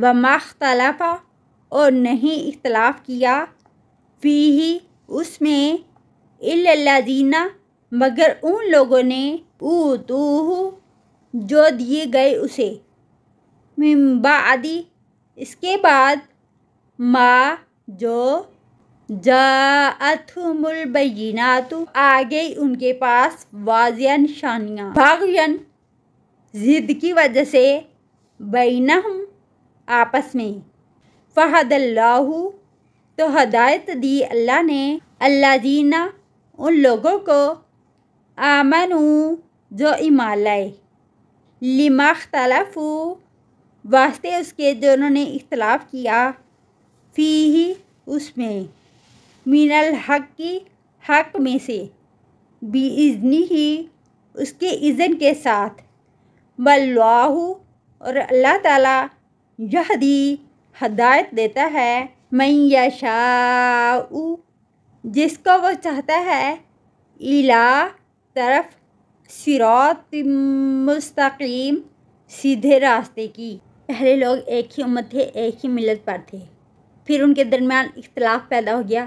وما اختلف اور نہیں اختلاف کیا فیہ اس میں الا الذین مگر ان لوگوں نے اوتوہ جو دیے گئے اسے من بعد اس کے بعد ما جو جاءتہم البینات آ گئی ان کے پاس واضح نشانیاں باغین ضد کی وجہ سے بینہم آپس میں فہد اللہ تو ہدایت دی اللہ نے الذین ان لوگوں کو آمنوا جو ایمان لائے لما اختلفوا واسطے اس کے جو انہوں نے اختلاف کیا فیہ اس میں من الحق حق میں سے بِإِذْنِهِ اس کے اذن کے ساتھ واللہ اور اللہ تعالیٰ یہدی ہدایت دیتا ہے من یشاء جس کو وہ چاہتا ہے الی طرف صراط مستقیم سیدھے راستے کی۔ پہلے لوگ ایک ہی امت تھے، ایک ہی ملت پر تھے، پھر ان کے درمیان اختلاف پیدا ہو گیا،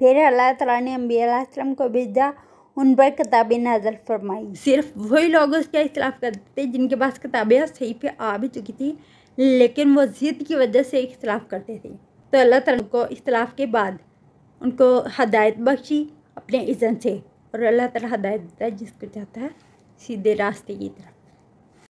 پھر اللہ تعالیٰ نے انبیاء علیہ السلام کو بھیجا، ان پر کتابیں نازل فرمائی۔ صرف وہی لوگ اس کا اختلاف کرتے تھے جن کے پاس کتابیں صحیح پہ آ بھی چکی تھی، لیکن وہ ضد کی وجہ سے اختلاف کرتے تھے، تو اللہ تعالیٰ کو اختلاف کے بعد ان کو ہدایت بخشی اپنے اذن سے، اور اللہ تعالیٰ ہدایت دیتا ہے جس کو چاہتا ہے سیدھے راستے کی طرف۔